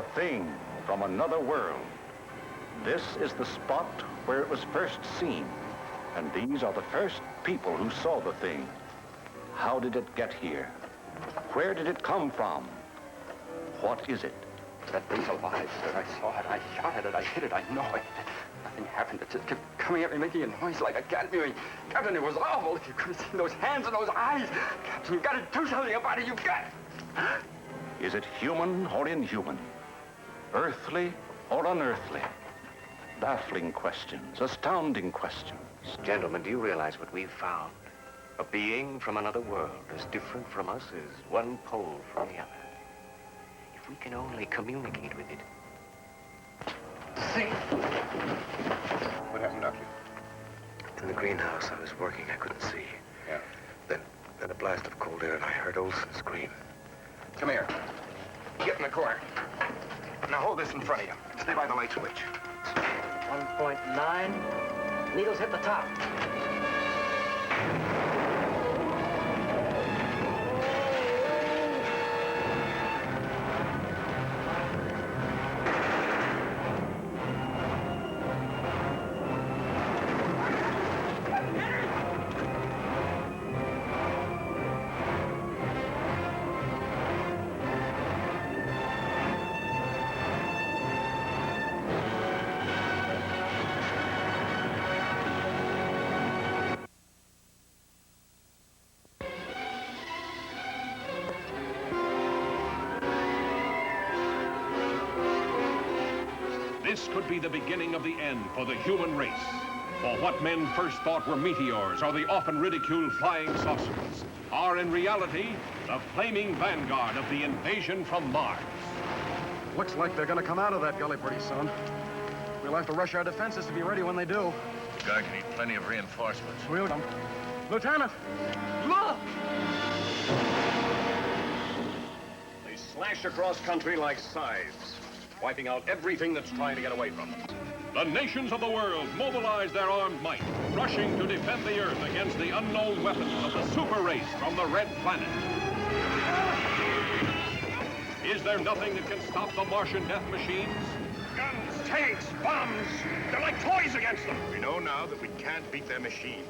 a thing from another world. This is the spot where it was first seen, and these are the first people who saw the thing. How did it get here? Where did it come from? What is it? That thing's alive, sir. I saw it. I shot it. I hit it. I know it. Nothing happened. It just kept coming at me, making a noise like a cat mewing. Captain, it was awful. If you could have seen those hands and those eyes. Captain, you've got to do something about it. You've got... Is it human or inhuman? Earthly or unearthly? Baffling questions, astounding questions. Gentlemen, do you realize what we've found? A being from another world, as different from us as one pole from the other. If we can only communicate with it. See? What happened, Doctor? In the greenhouse, I was working. I couldn't see. Yeah. Then a blast of cold air, and I heard Olson scream. Come here. Get in the corner. Now hold this in front of you. Stay by the light switch. 1.9. Needles hit the top. This could be the beginning of the end for the human race. For what men first thought were meteors or the often ridiculed flying saucers are in reality the flaming vanguard of the invasion from Mars. Looks like they're gonna come out of that gully pretty soon. We'll have to rush our defenses to be ready when they do. The guard can need plenty of reinforcements. We'll come. Lieutenant! Look! They slash across country like scythes, wiping out everything that's trying to get away from them. The nations of the world mobilize their armed might, rushing to defend the Earth against the unknown weapons of the super race from the Red Planet. Is there nothing that can stop the Martian death machines? Guns, tanks, bombs. They're like toys against them. We know now that we can't beat their machines.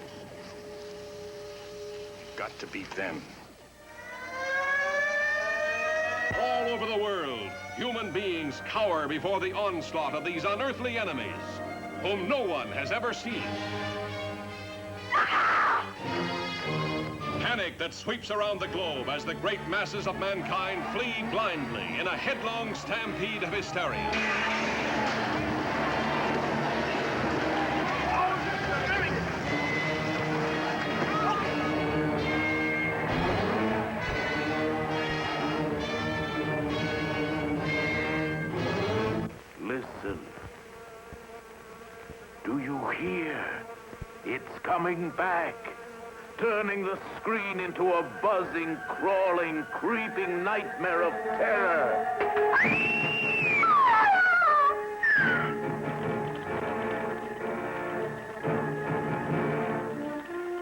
We've got to beat them. All over the world, human beings cower before the onslaught of these unearthly enemies, whom no one has ever seen. Panic that sweeps around the globe as the great masses of mankind flee blindly in a headlong stampede of hysteria. Listen. Do you hear? It's coming back, turning the screen into a buzzing, crawling, creeping nightmare of terror.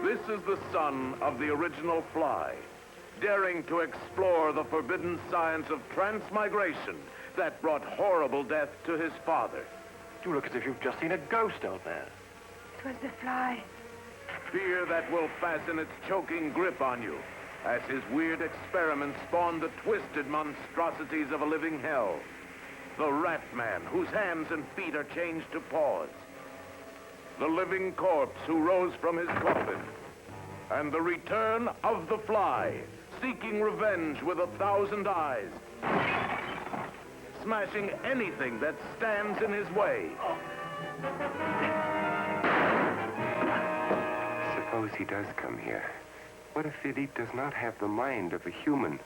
This is the son of the original fly, daring to explore the forbidden science of transmigration that brought horrible death to his father. You look as if you've just seen a ghost out there. It was the fly. Fear that will fasten its choking grip on you, as his weird experiments spawn the twisted monstrosities of a living hell. The Rat Man, whose hands and feet are changed to paws. The living corpse who rose from his coffin. And the return of the fly, seeking revenge with 1,000 eyes. Smashing anything that stands in his way. Suppose he does come here. What if Philippe does not have the mind of a human,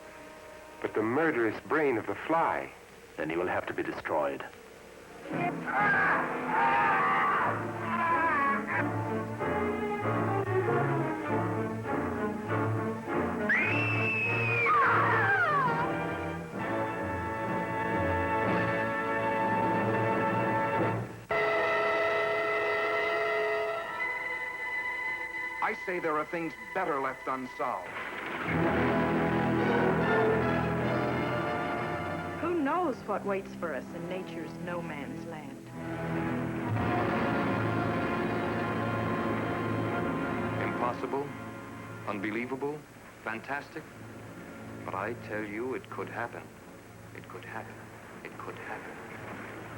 but the murderous brain of the fly? Then he will have to be destroyed. I say there are things better left unsolved. Who knows? knows what waits for us in nature's no man's land. Impossible, unbelievable, fantastic. But I tell you, it could happen. It could happen. It could happen.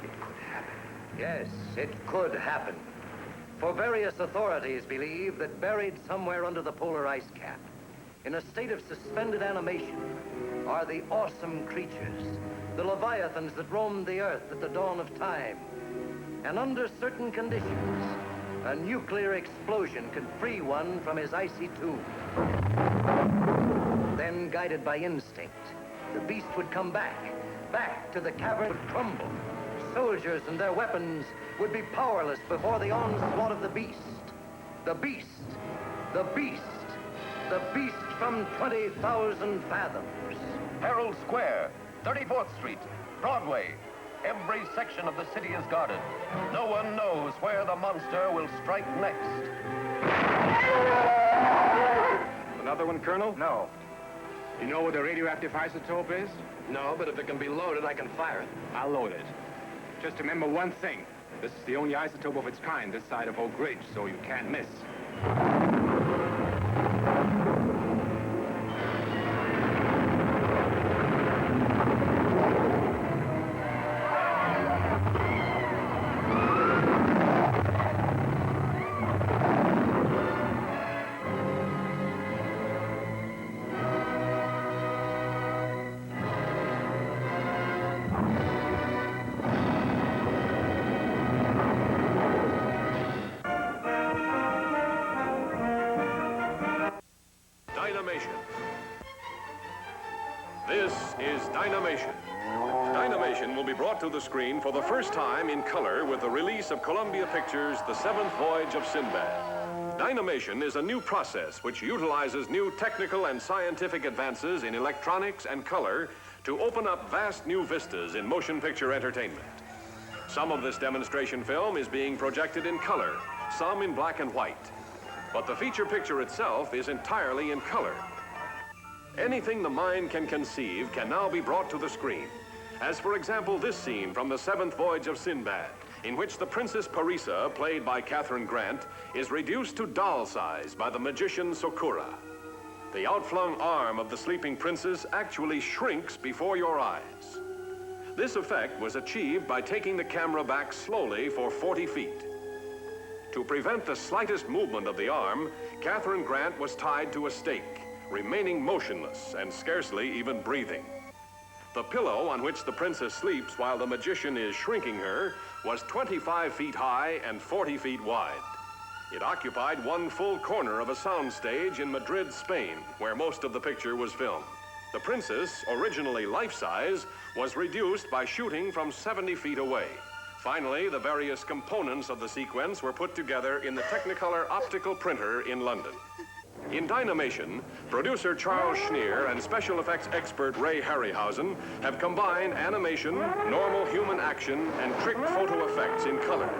It could happen. Yes, it could happen. For various authorities believe that buried somewhere under the polar ice cap, in a state of suspended animation, are the awesome creatures, the leviathans that roamed the earth at the dawn of time. And under certain conditions, a nuclear explosion could free one from his icy tomb. Then, guided by instinct, the beast would come back to the cavern would crumble. Soldiers and their weapons would be powerless before the onslaught of the beast. The beast, the beast, the beast from 20,000 fathoms. Herald Square, 34th Street, Broadway. Every section of the city is guarded. No one knows where the monster will strike next. Another one, Colonel? No. You know where the radioactive isotope is? No, but if it can be loaded, I can fire it. I'll load it. Just remember one thing. This is the only isotope of its kind this side of Oak Ridge, so you can't miss. This is Dynamation. Dynamation will be brought to the screen for the first time in color with the release of Columbia Pictures' The Seventh Voyage of Sinbad. Dynamation is a new process which utilizes new technical and scientific advances in electronics and color to open up vast new vistas in motion picture entertainment. Some of this demonstration film is being projected in color, some in black and white. But the feature picture itself is entirely in color. Anything the mind can conceive can now be brought to the screen. As for example, this scene from The Seventh Voyage of Sinbad, in which the Princess Parisa, played by Catherine Grant, is reduced to doll size by the magician Sokura. The outflung arm of the sleeping princess actually shrinks before your eyes. This effect was achieved by taking the camera back slowly for 40 feet. To prevent the slightest movement of the arm, Catherine Grant was tied to a stake, remaining motionless and scarcely even breathing. The pillow on which the princess sleeps while the magician is shrinking her was 25 feet high and 40 feet wide. It occupied one full corner of a soundstage in Madrid, Spain, where most of the picture was filmed. The princess, originally life-size, was reduced by shooting from 70 feet away. Finally, the various components of the sequence were put together in the Technicolor optical printer in London. In Dynamation, producer Charles Schneer and special effects expert Ray Harryhausen have combined animation, normal human action, and trick photo effects in color.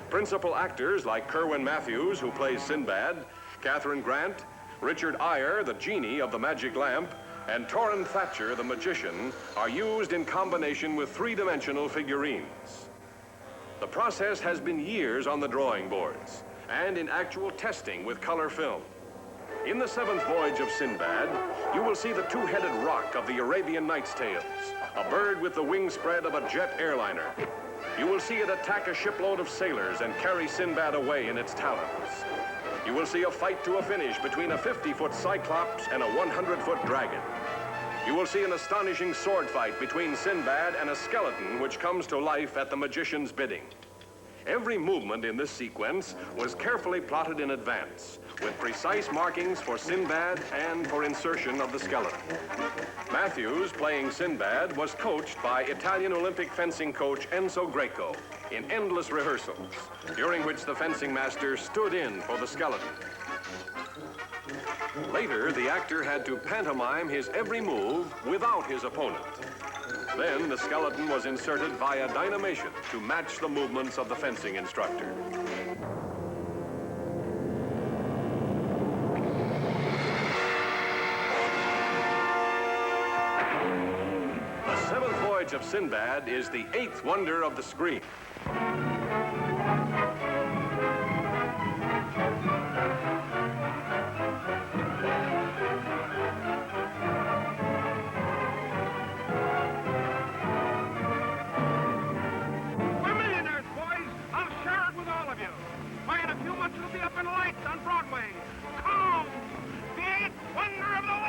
Principal actors like Kerwin Matthews, who plays Sinbad, Catherine Grant, Richard Eyre, the genie of the magic lamp, and Torrin Thatcher, the magician, are used in combination with three-dimensional figurines. The process has been years on the drawing boards and in actual testing with color film. In The Seventh Voyage of Sinbad, you will see the two-headed roc of the Arabian Nights' Tales, a bird with the wingspread of a jet airliner. You will see it attack a shipload of sailors and carry Sinbad away in its talons. You will see a fight to a finish between a 50-foot Cyclops and a 100-foot dragon. You will see an astonishing sword fight between Sinbad and a skeleton which comes to life at the magician's bidding. Every movement in this sequence was carefully plotted in advance, with precise markings for Sinbad and for insertion of the skeleton. Matthews, playing Sinbad, was coached by Italian Olympic fencing coach Enzo Greco in endless rehearsals, during which the fencing master stood in for the skeleton. Later, the actor had to pantomime his every move without his opponent. Then the skeleton was inserted via dynamation to match the movements of the fencing instructor. The Seventh Voyage Voyage of Sinbad is the 8th wonder of the screen. We're millionaires, boys. I'll share it with all of you. Why, in a few months we'll be up in lights on Broadway. Come, the 8th wonder of the world!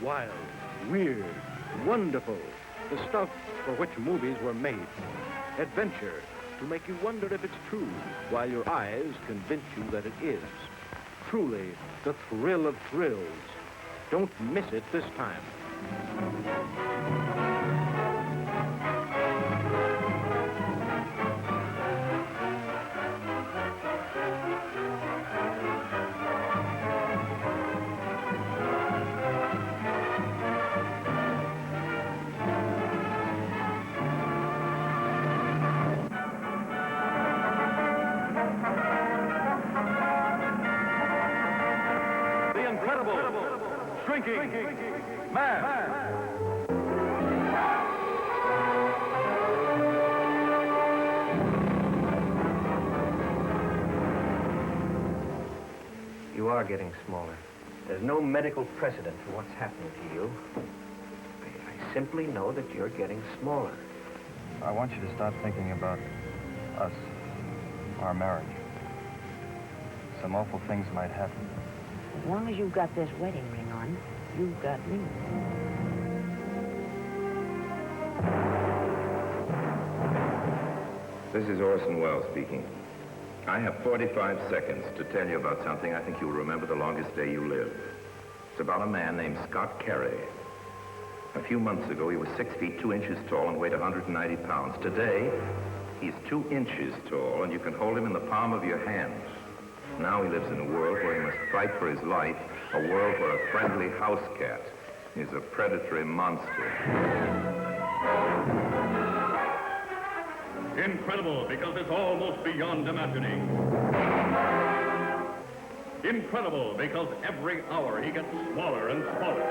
Wild, weird, wonderful. The stuff for which movies were made. Adventure, to make you wonder if it's true, while your eyes convince you that it is. Truly, the thrill of thrills. Don't miss it this time. The incredible, shrinking man. You are getting smaller. There's no medical precedent for what's happening to you. I simply know that you're getting smaller. I want you to start thinking about us, our marriage. Some awful things might happen. As long as you've got this wedding ring on, you've got me. This is Orson Welles speaking. I have 45 seconds to tell you about something I think you'll remember the longest day you live. It's about a man named Scott Carey. A few months ago, he was 6 feet 2 inches tall and weighed 190 pounds. Today, he's 2 inches tall, and you can hold him in the palm of your hands. Now he lives in a world where he must fight for his life, a world where a friendly house cat is a predatory monster. Incredible, because it's almost beyond imagining. Incredible, because every hour he gets smaller and smaller.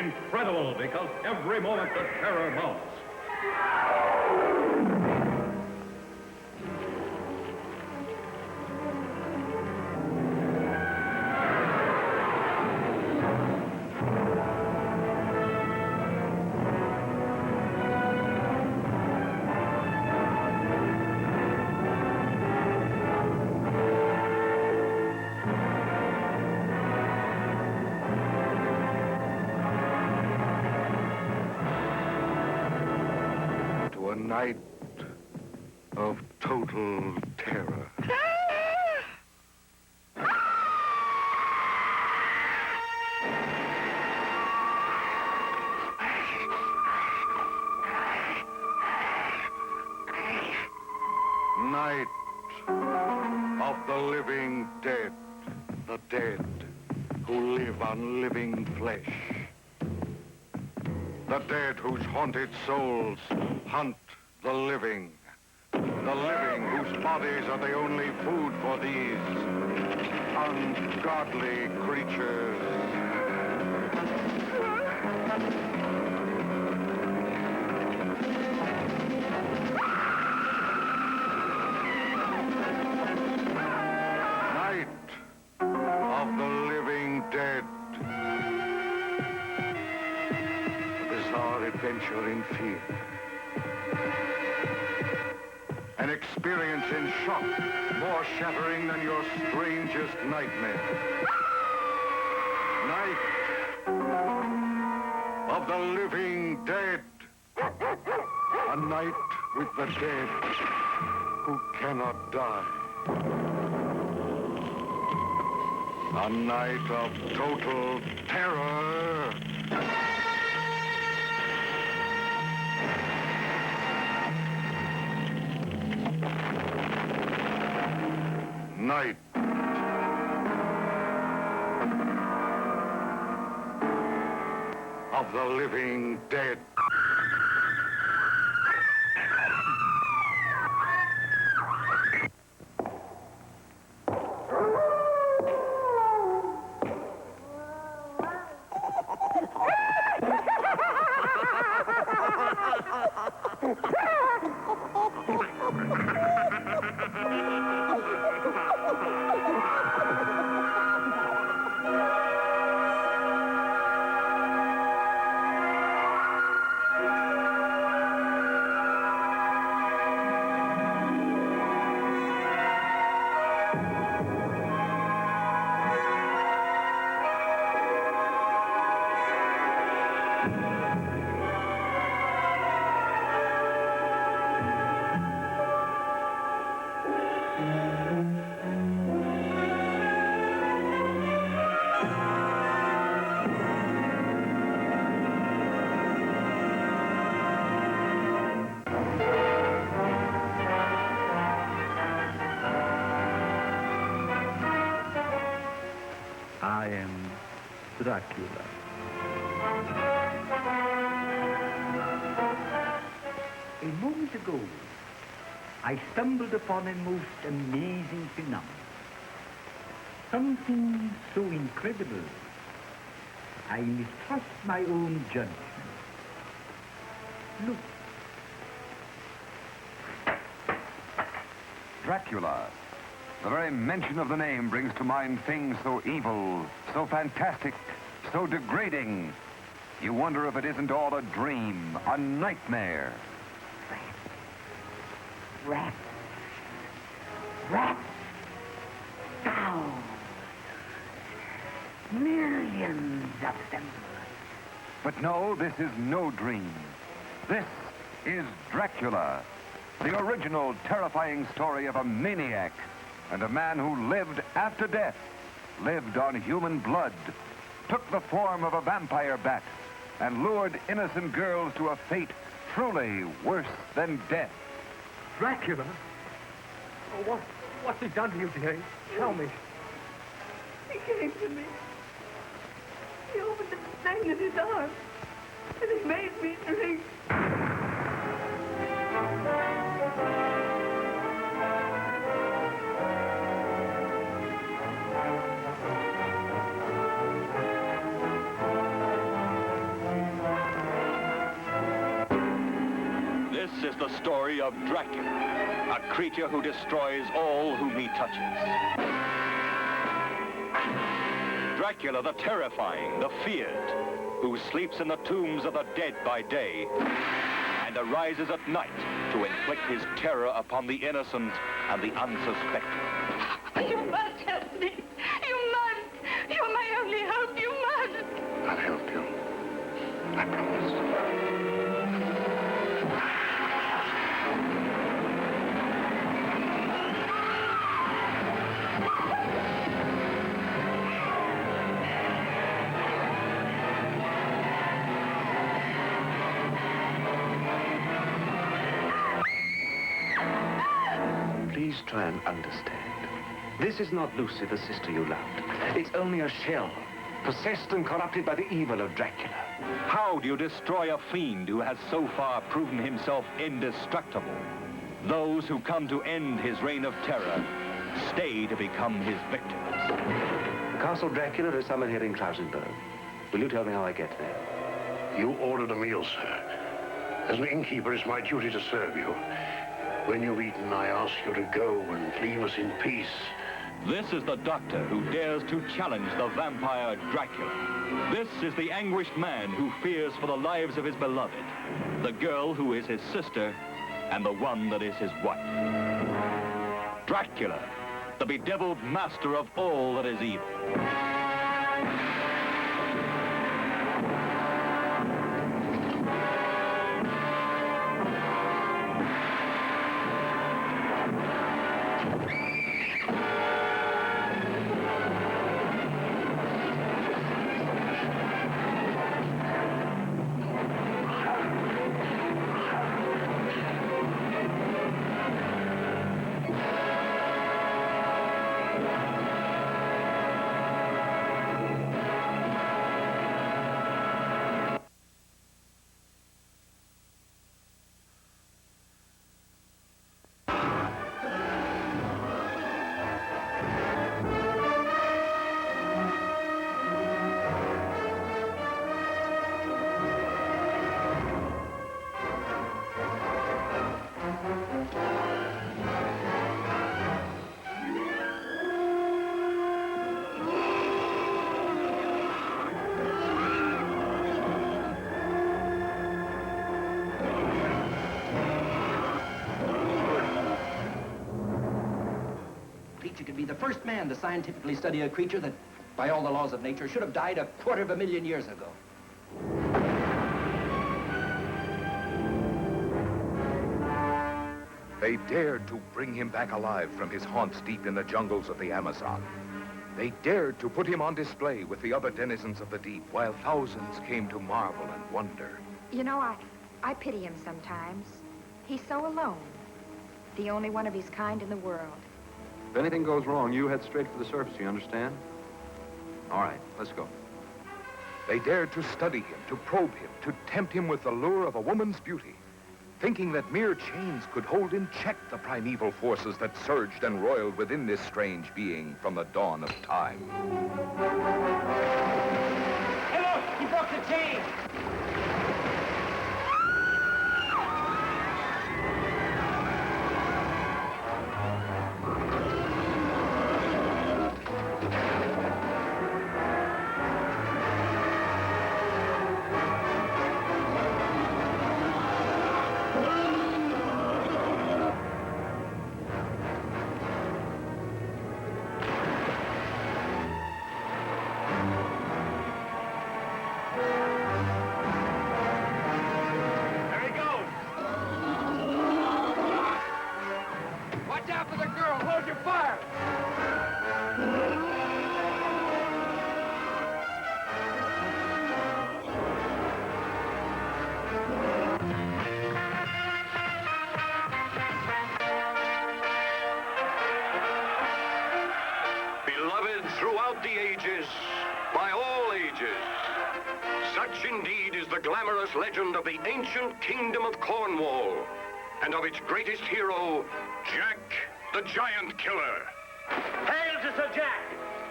Incredible, because every moment the terror mounts. Night of total terror. Night of the living dead, the dead who live on living flesh. The dead whose haunted souls hunt the living whose bodies are the only food for these ungodly creatures. Night of the living dead. A bizarre adventure in fear. An experience in shock, more shattering than your strangest nightmare. Night of the living dead. A night with the dead who cannot die. A night of total terror. night. Of the living dead. I am Dracula. A moment ago, I stumbled upon a most amazing phenomenon. Something so incredible, I mistrust my own judgment. Look. Dracula. The very mention of the name brings to mind things so evil, so fantastic, so degrading. You wonder if it isn't all a dream, a nightmare. Rats. Rats. Thousands. Millions of them. But no, this is no dream. This is Dracula, the original terrifying story of a maniac and a man who lived after death, lived on human blood, took the form of a vampire bat, and lured innocent girls to a fate truly worse than death. Dracula? Oh, what's he done to you, dearie? Tell me. He came to me. He opened the thing in his arms, and he made me drink. This is the story of Dracula, a creature who destroys all whom he touches. Dracula the terrifying, the feared, who sleeps in the tombs of the dead by day and arises at night to inflict his terror upon the innocent and the unsuspecting. You must help me. You must. You're my only hope. You must. I'll help you. I promise. Please try and understand. This is not Lucy, the sister you loved. It's only a shell, possessed and corrupted by the evil of Dracula. How do you destroy a fiend who has so far proven himself indestructible? Those who come to end his reign of terror stay to become his victims. Castle Dracula is somewhere here in Klausenberg. Will you tell me how I get there? You ordered a meal, sir. As an innkeeper, it's my duty to serve you. When you've eaten, I ask you to go and leave us in peace. This is the doctor who dares to challenge the vampire Dracula. This is the anguished man who fears for the lives of his beloved, the girl who is his sister, and the one that is his wife. Dracula, the bedeviled master of all that is evil. that you could be the first man to scientifically study a creature that, by all the laws of nature, should have died 250,000 years ago. They dared to bring him back alive from his haunts deep in the jungles of the Amazon. They dared to put him on display with the other denizens of the deep, while thousands came to marvel and wonder. You know, I pity him sometimes. He's so alone. The only one of his kind in the world. If anything goes wrong, you head straight for the surface, you understand? All right, let's go. They dared to study him, to probe him, to tempt him with the lure of a woman's beauty, thinking that mere chains could hold in check the primeval forces that surged and roiled within this strange being from the dawn of time. Hey, look! He broke the chain! Throughout the ages, by all ages. Such indeed is the glamorous legend of the ancient kingdom of Cornwall, and of its greatest hero, Jack the Giant Killer. Hail to Sir Jack!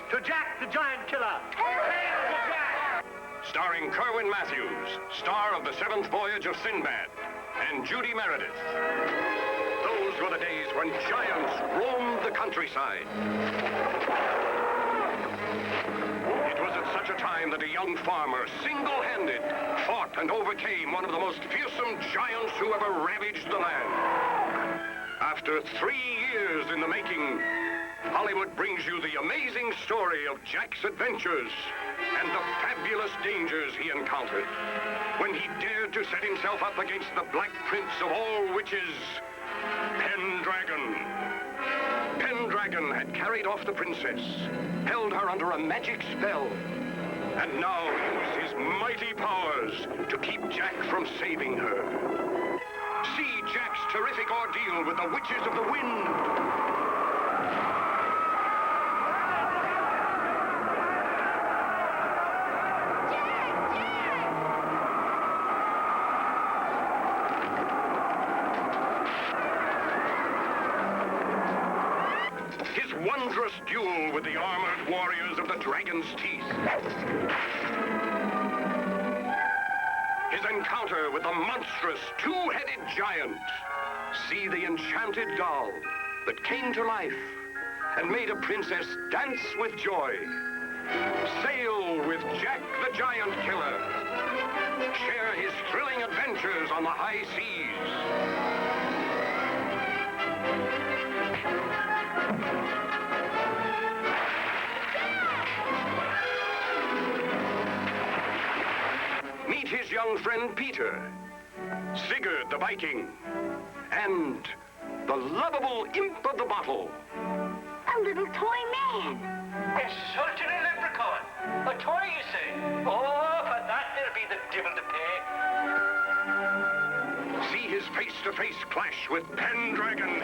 To Jack the Giant Killer! Hail to Jack! Starring Kerwin Matthews, star of the Seventh Voyage of Sinbad, and Judy Meredith. Those were the days when giants roamed the countryside. It was at such a time that a young farmer, single-handed, fought and overcame one of the most fearsome giants who ever ravaged the land. After 3 years in the making, Hollywood brings you the amazing story of Jack's adventures and the fabulous dangers he encountered when he dared to set himself up against the Black Prince of all witches, Pendragon. Pendragon had carried off the princess, held her under a magic spell, and now used his mighty powers to keep Jack from saving her. See Jack's terrific ordeal with the Witches of the Wind. Wondrous duel with the armored warriors of the Dragon's Teeth. His encounter with the monstrous two-headed giant. See the enchanted doll that came to life and made a princess dance with joy. Sail with Jack the Giant Killer. Share his thrilling adventures on the high seas. Meet his young friend Peter, Sigurd the Viking, and the lovable imp of the bottle. A little toy man. Insulting a leprechaun. A toy, you say? Oh, for that there'll be the devil to pay. See his face-to-face clash with Pendragon.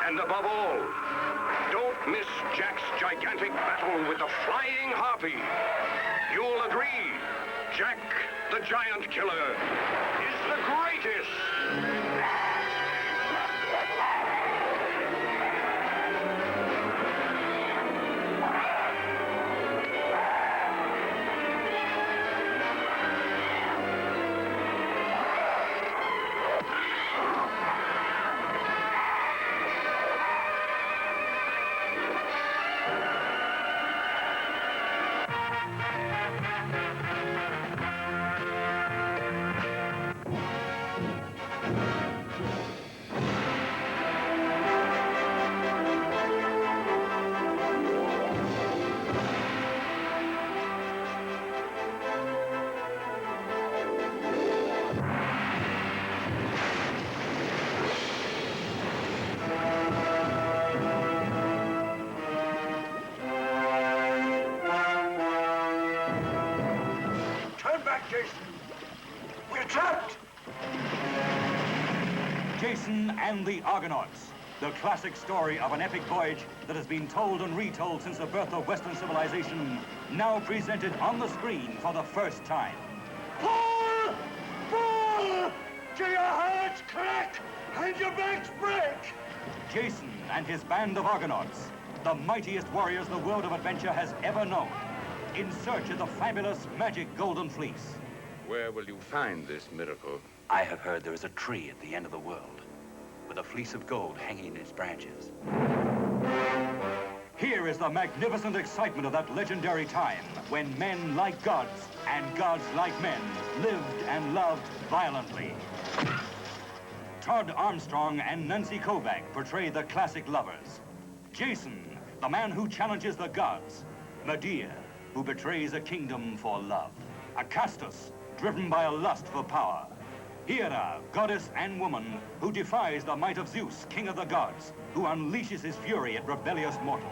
And above all, don't miss Jack's gigantic battle with the Flying Harpy. You'll agree, Jack the Giant Killer is the greatest. We're trapped! Jason and the Argonauts, the classic story of an epic voyage that has been told and retold since the birth of Western civilization, now presented on the screen for the first time. Pull! Pull! Till your hearts crack and your backs break! Jason and his band of Argonauts, the mightiest warriors the world of adventure has ever known, in search of the fabulous magic golden fleece. Where will you find this miracle? I have heard there is a tree at the end of the world, with a fleece of gold hanging in its branches. Here is the magnificent excitement of that legendary time when men like gods and gods like men lived and loved violently. Todd Armstrong and Nancy Kovac portray the classic lovers. Jason, the man who challenges the gods. Medea, who betrays a kingdom for love. Acastus, driven by a lust for power. Hera, goddess and woman, who defies the might of Zeus, king of the gods, who unleashes his fury at rebellious mortals.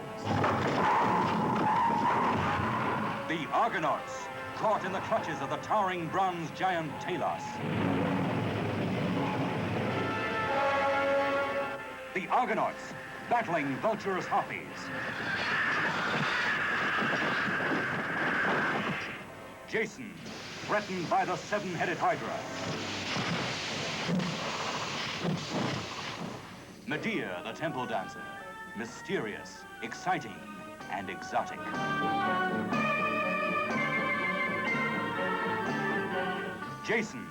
The Argonauts, caught in the clutches of the towering bronze giant Talos. The Argonauts, battling vulturous harpies. Jason, threatened by the seven-headed Hydra. Medea, the temple dancer, mysterious, exciting, and exotic. Jason,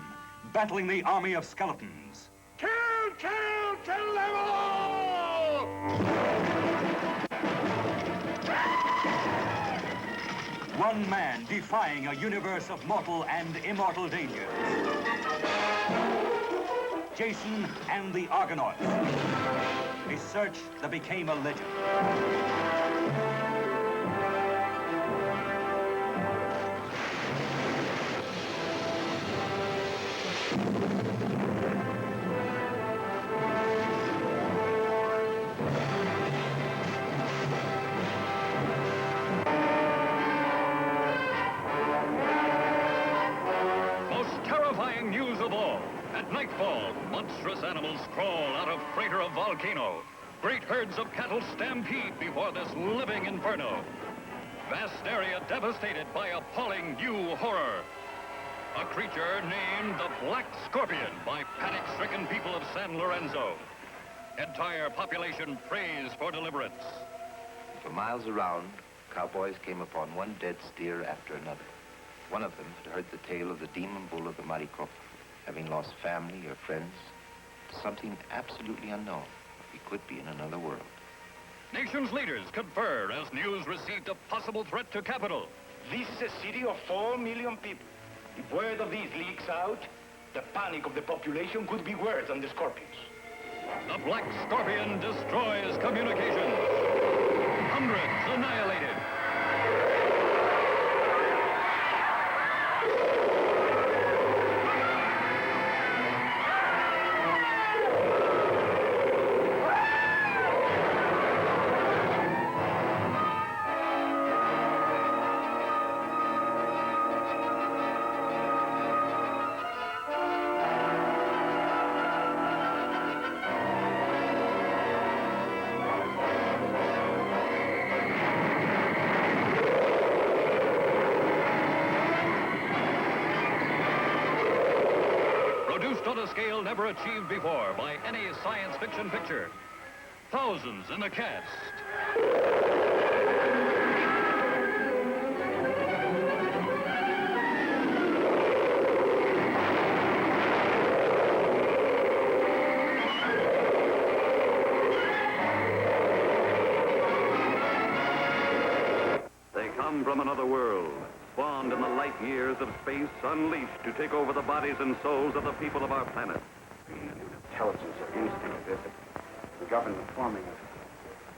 battling the army of skeletons. Kill, kill, kill them all! One man defying a universe of mortal and immortal dangers. Jason and the Argonauts. A search that became a legend. News of all. At nightfall, monstrous animals crawl out of crater of volcano. Great herds of cattle stampede before this living inferno. Vast area devastated by appalling new horror. A creature named the Black Scorpion by panic-stricken people of San Lorenzo. Entire population prays for deliverance. For miles around, cowboys came upon one dead steer after another. One of them had heard the tale of the demon bull of the Maricopa, having lost family or friends to something absolutely unknown. He could be in another world. Nation's leaders confer as news received a possible threat to capital. This is a city of 4 million people. If word of these leaks out, the panic of the population could be worse than the scorpions. The Black Scorpion destroys communications. Hundreds annihilated. On a scale never achieved before by any science fiction picture. Thousands in the cast. They come from another world, spawned in the light years of space, unleashed to take over the bodies and souls of the people of our planet. Intelligence or instinct that the government forming of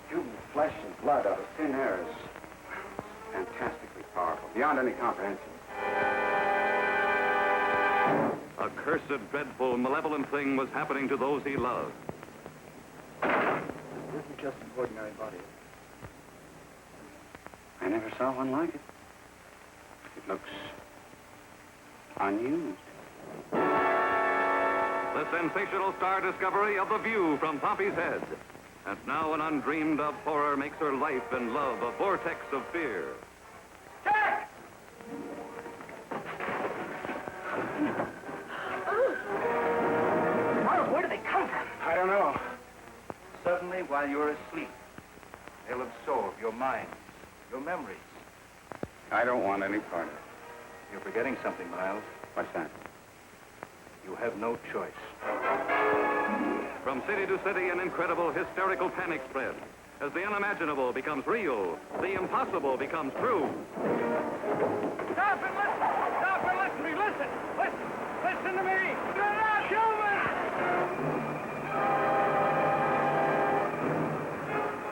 human flesh and blood out of thin air is fantastically powerful, beyond any comprehension. A cursed, dreadful, malevolent thing was happening to those he loved. It isn't just an ordinary body. I never saw one like it. It looks unused. The sensational star discovery of The View from Poppy's Head. And now an undreamed of horror makes her life and love a vortex of fear. Jack! Oh, where do they come from? I don't know. Suddenly, while you're asleep, they'll absorb your mind, your memories. I don't want any part of it. You're forgetting something, Miles. What's that? You have no choice. From city to city, an incredible hysterical panic spreads. As the unimaginable becomes real, the impossible becomes true. Stop and listen! Stop and listen to me! Listen! Listen! Listen to me! They're not human!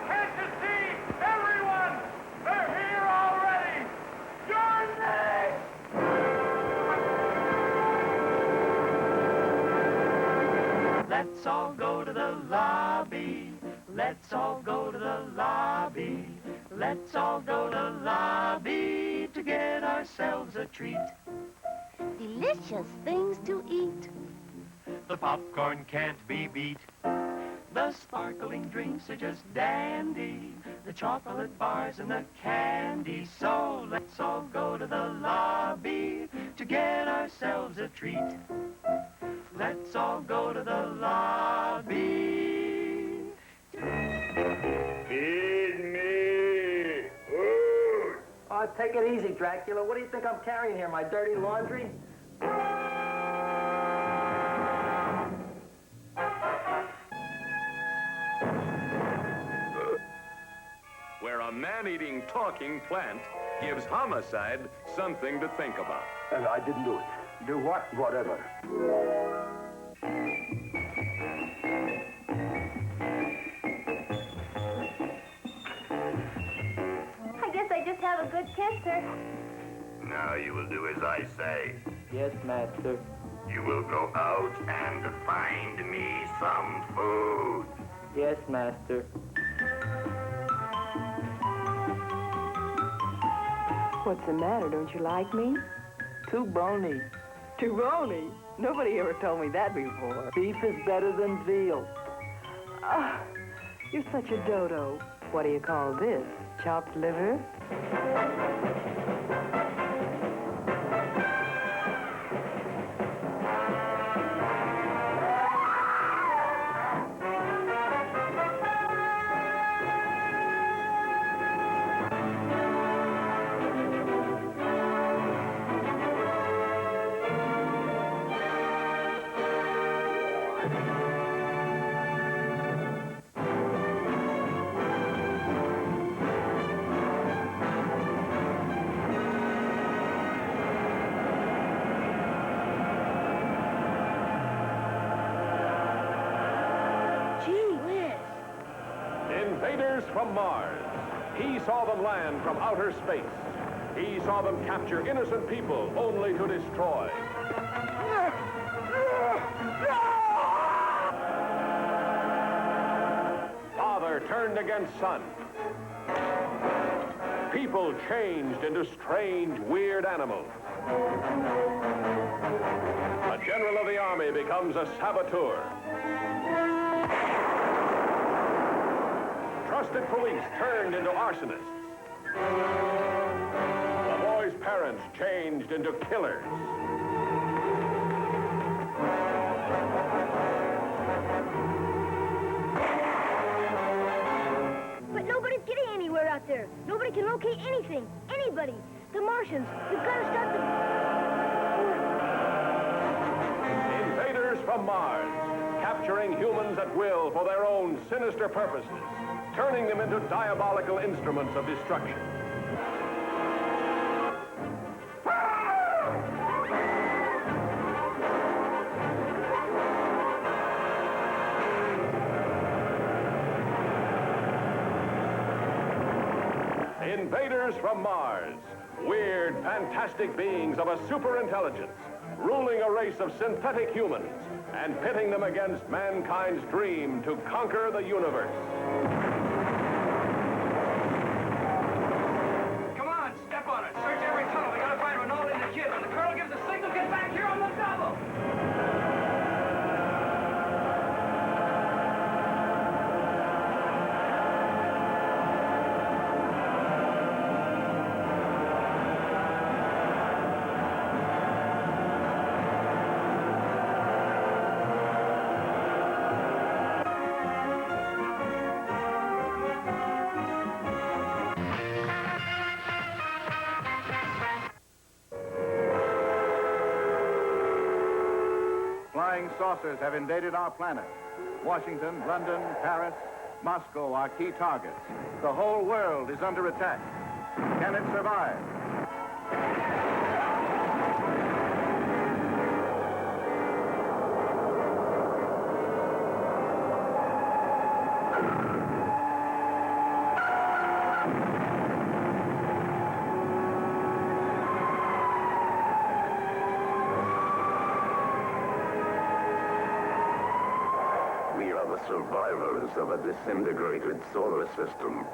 Can't you see? Everyone! They're here already! Join me! Let's all go to the lobby. Let's all go to the lobby. Let's all go to the lobby to get ourselves a treat. Delicious things to eat. The popcorn can't be beat. The sparkling drinks are just dandy. The chocolate bars and the candy. So let's all go to the lobby to get ourselves a treat. Let's all go to the lobby. Feed me food. Oh, take it easy, Dracula. What do you think I'm carrying here, my dirty laundry? Where a man-eating, talking plant gives homicide something to think about. I didn't do it. Do what? Whatever. I guess I just have a good kisser. Now you will do as I say. Yes, master. You will go out and find me some food. Yes, master. What's the matter? Don't you like me? Too bony. Too bony? Nobody ever told me that before. Beef is better than veal. Ah, you're such a dodo. What do you call this? Chopped liver? Invaders from Mars. He saw them land from outer space. He saw them capture innocent people only to destroy. Father turned against son. People changed into strange, weird animals. A general of the army becomes a saboteur. Trusted police turned into arsonists. The boy's parents changed into killers. But nobody's getting anywhere out there. Nobody can locate anything. Anybody. The Martians. We've got to stop them. Invaders from Mars, capturing humans at will for their own sinister purposes, turning them into diabolical instruments of destruction. Invaders from Mars, weird, fantastic beings of a superintelligence, ruling a race of synthetic humans and pitting them against mankind's dream to conquer the universe. Come on, step on it. Search every tunnel. We gotta find Ronaldo and the kid. When the colonel gives the signal, get back. flying saucers have invaded our planet. Washington, London, Paris, Moscow are key targets. The whole world is under attack. Can it survive? Survivors of a disintegrated solar system.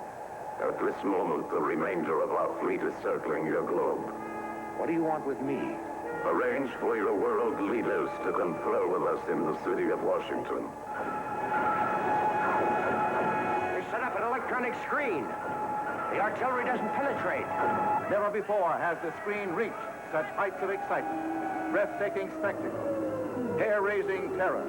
At this moment, the remainder of our fleet is circling your globe. What do you want with me? Arrange for your world leaders to confer with us in the city of Washington. They set up an electronic screen. The artillery doesn't penetrate. Never before has the screen reached such heights of excitement. Breathtaking spectacle. Hair-raising terror.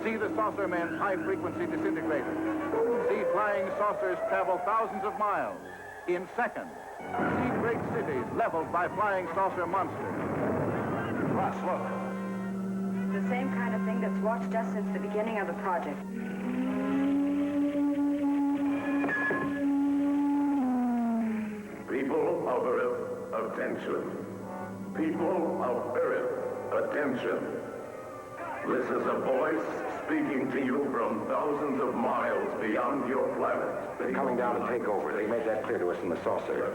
See the saucer men's high-frequency disintegrators. See flying saucers travel thousands of miles in seconds. See great cities leveled by flying saucer monsters. Ross, look. The same kind of thing that's watched us since the beginning of the project. People of Earth, attention. People of Earth, attention. This is a voice speaking to you from thousands of miles beyond your planet. They're coming down to take over. They made that clear to us in the saucer.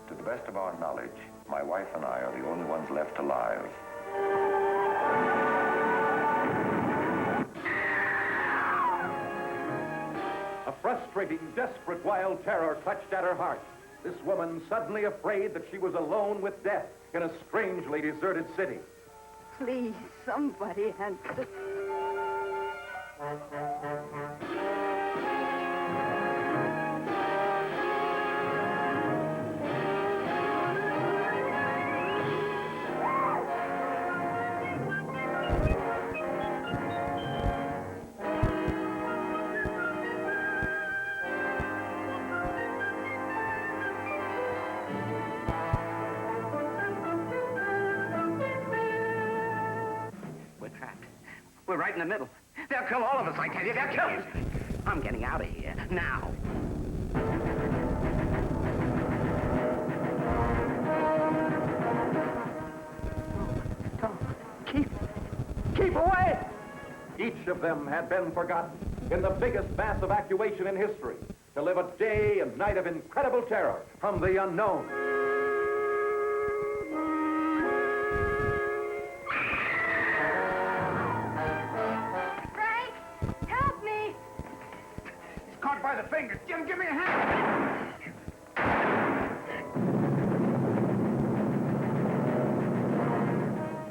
To the best of our knowledge, my wife and I are the only ones left alive. A frustrating, desperate, wild terror clutched at her heart. This woman suddenly afraid that she was alone with death in a strangely deserted city. Please, somebody answer. We're right in the middle. They'll kill all of us, I tell you. They'll kill us. I'm getting out of here. Now. Keep away! Each of them had been forgotten in the biggest mass evacuation in history to live a day and night of incredible terror from the unknown. By the fingers. Jim, give me a hand.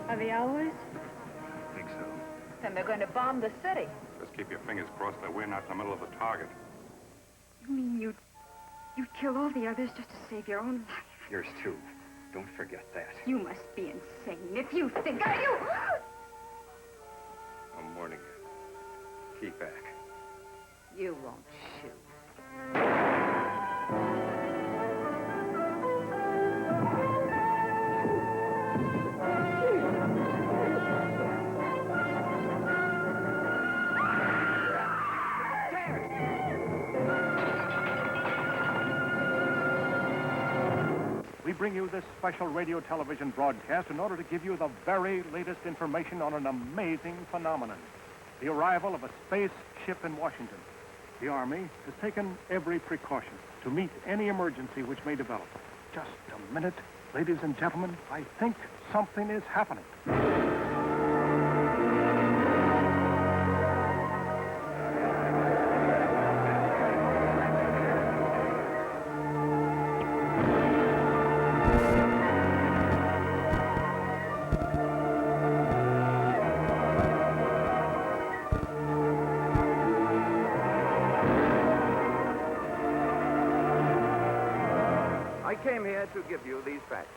Are they ours? I think so. Then they're going to bomb the city. Just keep your fingers crossed that we're not in the middle of the target. You mean you'd kill all the others just to save your own life? Yours too. Don't forget that. You must be insane if you think I do. I'm warning you. Keep back. You won't shoot. We bring you this special radio television broadcast in order to give you the very latest information on an amazing phenomenon. The arrival of a spaceship in Washington. The Army has taken every precaution to meet any emergency which may develop. Just a minute, ladies and gentlemen. I think something is happening. I came here to give you these facts.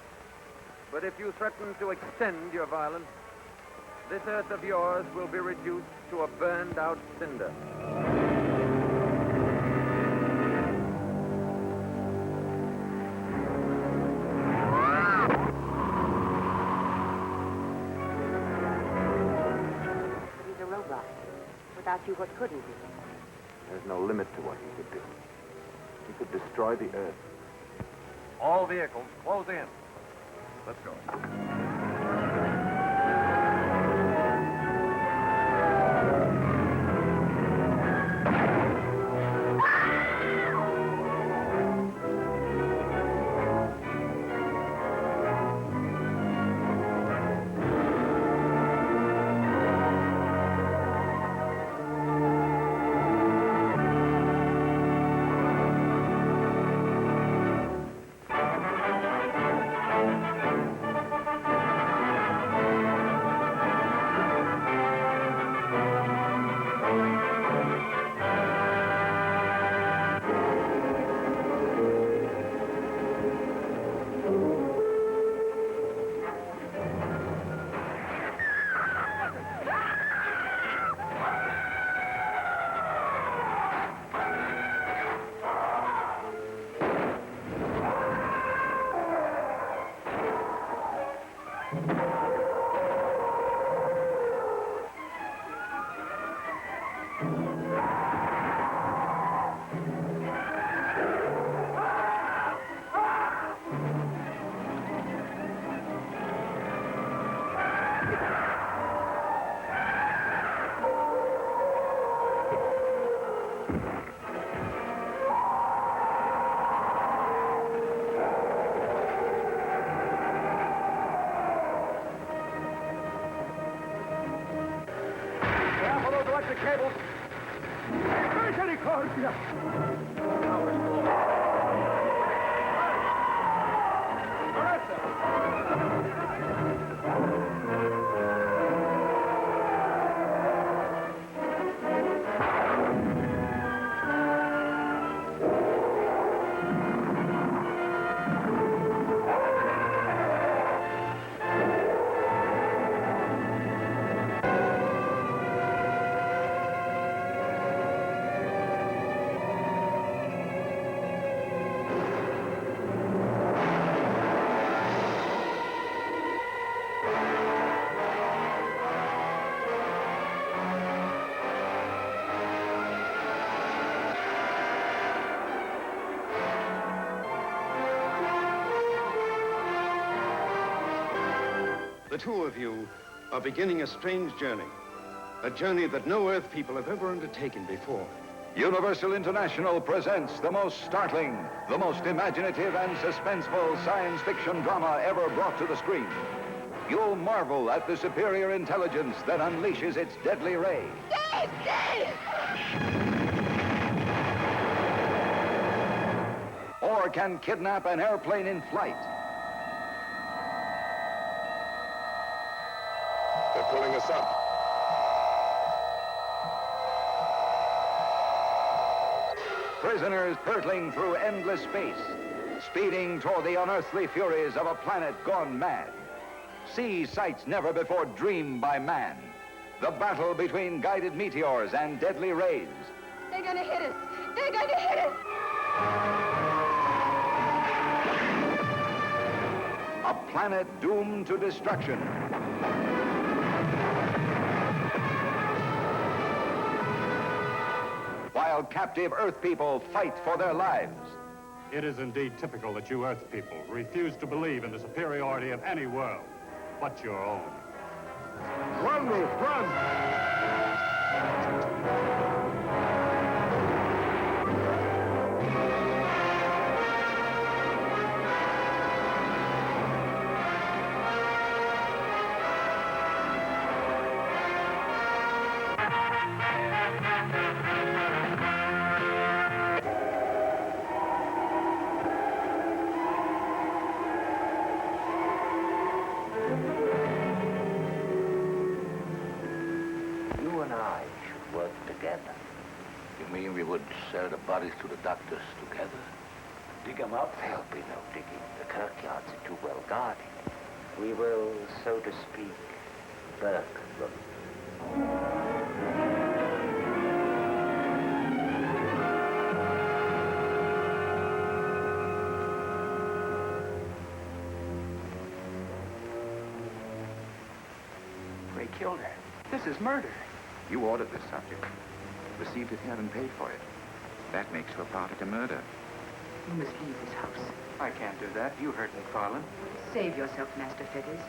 But if you threaten to extend your violence, this earth of yours will be reduced to a burned-out cinder. But he's a robot. Without you, what could he do? There's no limit to what he could do. He could destroy the earth. All vehicles, close in. Let's go. Cables. Misericordia! The two of you are beginning a strange journey. A journey that no Earth people have ever undertaken before. Universal International presents the most startling, the most imaginative and suspenseful science fiction drama ever brought to the screen. You'll marvel at the superior intelligence that unleashes its deadly ray. Dave! Dave! Or can kidnap an airplane in flight. They're pulling us up. Prisoners hurtling through endless space, speeding toward the unearthly furies of a planet gone mad. See sights never before dreamed by man. The battle between guided meteors and deadly rays. They're gonna hit us! They're gonna hit us! A planet doomed to destruction. While captive Earth people fight for their lives. It is indeed typical that you Earth people refuse to believe in the superiority of any world but your own. Run, Ruth, run! We would sell the bodies to the doctors together. Dig them up? There'll be no digging. The kirkyards are too well guarded. We will, so to speak, burk them. Ray killed her. This is murder. You ordered this subject, received it here and paid for it. That makes you a party to murder. You must leave this house. I can't do that. You hurt McFarlane. Save yourself, Master Fetters.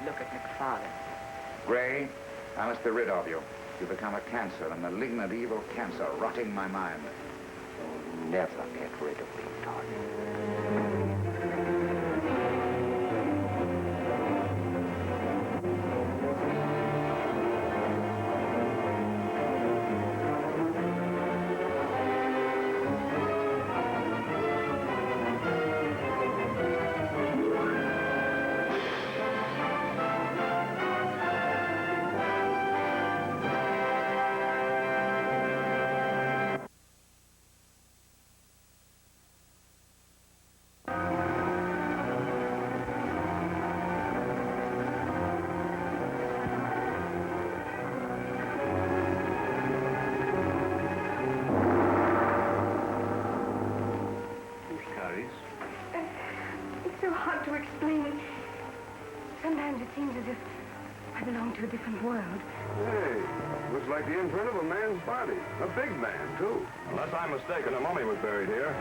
Look at McFarlane. Ray, I must be rid of you. You become a cancer, a malignant, evil cancer, rotting my mind. You'll never get rid of me, Todd. It's so hard to explain. Sometimes it seems as if I belong to a different world. Hey, looks like the imprint of a man's body. A big man, too. Unless I'm mistaken, a mummy was buried here.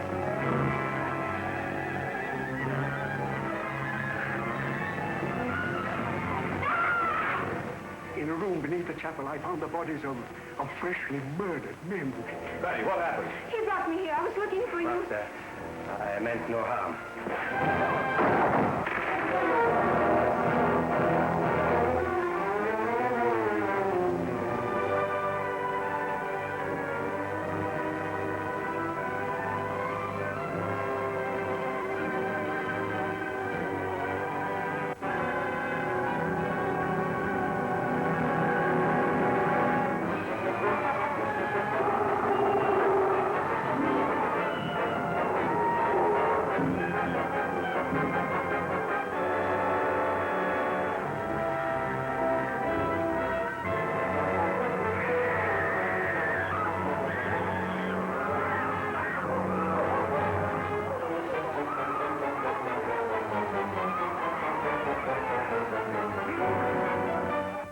In a room beneath the chapel, I found the bodies of freshly murdered men. Betty, what happened? He brought me here. I was looking for you. Master, I meant no harm.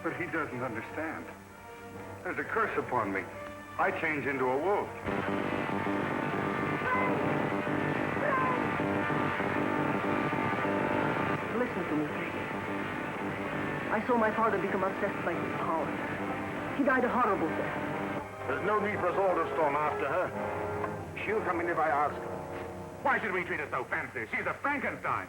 But he doesn't understand. There's a curse upon me. I change into a wolf. Listen to me, please. I saw my father become obsessed by his power. He died a horrible death. There's no need for us all to storm after her. She'll come in if I ask. Why should we treat her so fancy? She's a Frankenstein.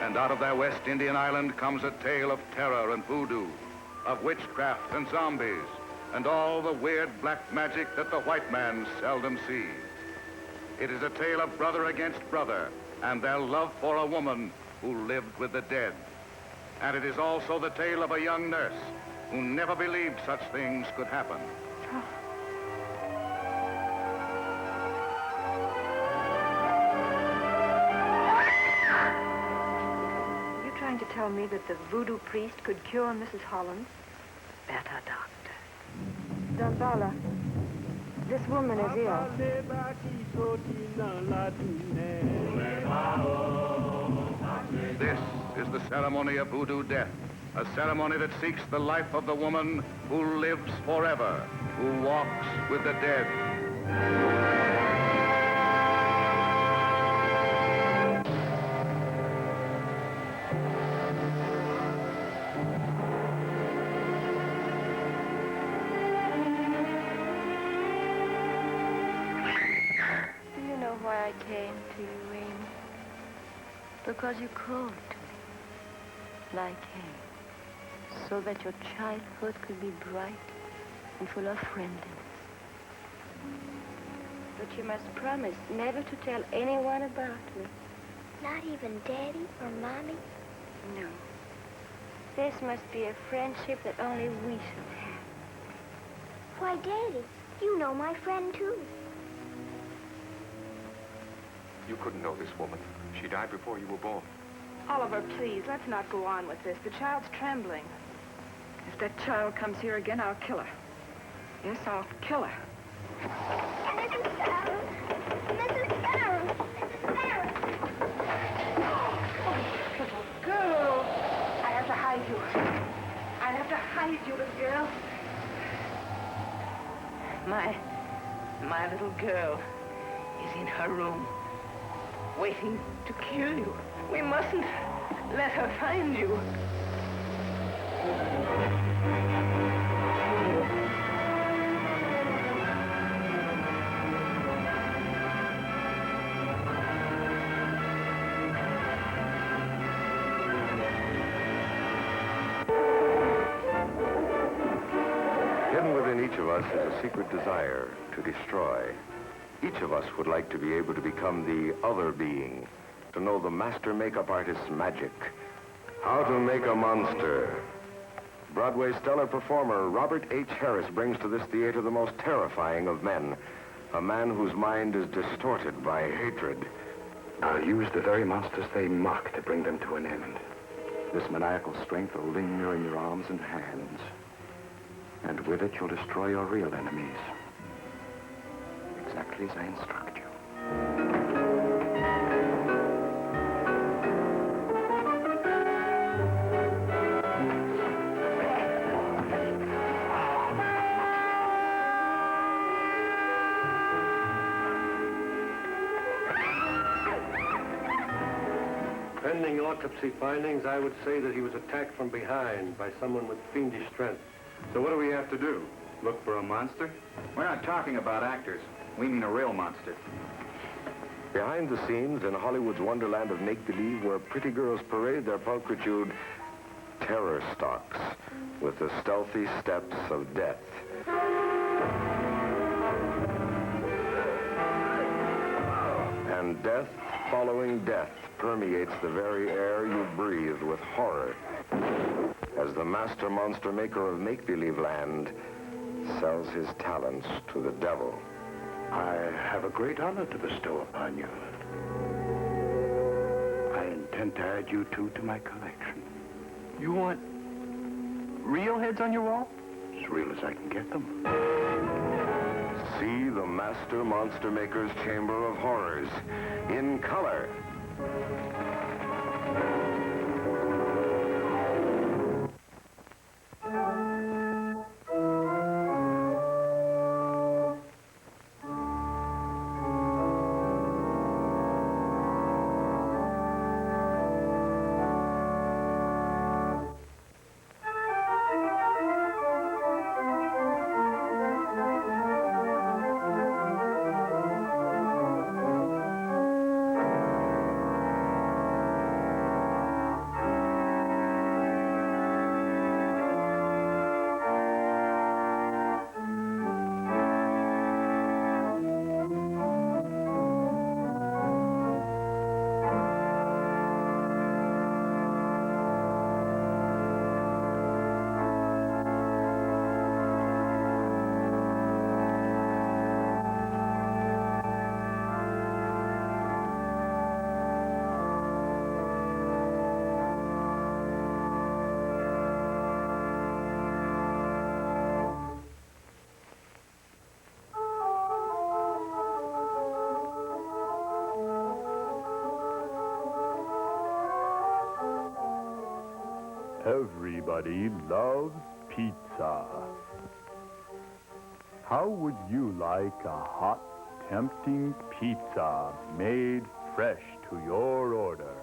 And out of their West Indian island comes a tale of terror and voodoo, of witchcraft and zombies, and all the weird black magic that the white man seldom sees. It is a tale of brother against brother and their love for a woman who lived with the dead. And it is also the tale of a young nurse who never believed such things could happen. Trying to tell me that the voodoo priest could cure Mrs. Holland? Better, doctor. Don Bala, this woman is ill. This is the ceremony of voodoo death, a ceremony that seeks the life of the woman who lives forever, who walks with the dead. I came to you, Amy. Because you called to me. And I came. So that your childhood could be bright and full of friendliness. But you must promise never to tell anyone about me. Not even Daddy or Mommy? No. This must be a friendship that only we shall have. Why, Daddy, you know my friend, too. You couldn't know this woman. She died before you were born. Oliver, please, let's not go on with this. The child's trembling. If that child comes here again, I'll kill her. Yes, I'll kill her. Mrs. Farrell! Mrs. Farrell! Mrs. Farrell! Little girl! I have to hide you. I have to hide you, little girl. My little girl is in her room, waiting to kill you. We mustn't let her find you. Hidden within each of us is a secret desire to destroy. Each of us would like to be able to become the other being, to know the master makeup artist's magic. How to make a monster. Broadway stellar performer Robert H. Harris brings to this theater the most terrifying of men, a man whose mind is distorted by hatred. I'll use the very monsters they mock to bring them to an end. This maniacal strength will linger in your arms and hands. And with it, you'll destroy your real enemies. Exactly as I instruct you. Pending autopsy findings, I would say that he was attacked from behind by someone with fiendish strength. So what do we have to do? Look for a monster? We're not talking about actors. We mean a real monster. Behind the scenes in Hollywood's wonderland of make-believe, where pretty girls parade their pulchritude, terror stalks with the stealthy steps of death. And death following death permeates the very air you breathe with horror, as the master monster maker of make-believe land sells his talents to the devil. I have a great honor to bestow upon you. I intend to add you two to my collection. You want real heads on your wall? As real as I can get them. See the master monster maker's Chamber of Horrors in color. Everybody loves pizza. How would you like a hot, tempting pizza made fresh to your order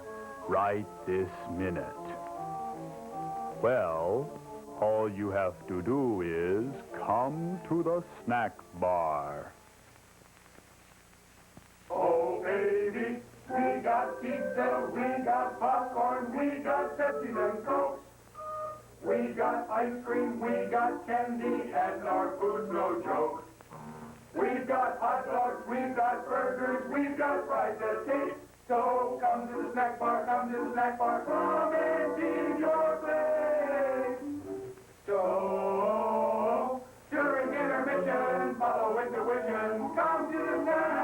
right this minute? Well, all you have to do is come to the snack bar. Open gravy. We got pizza, we got popcorn, we got Pepsis and Cokes. We got ice cream, we got candy, and our food's no joke. We've got hot dogs, we've got burgers, we've got fries that taste. So come to the snack bar, come to the snack bar, come and see your place. So during intermission, follow intuition, come to the snack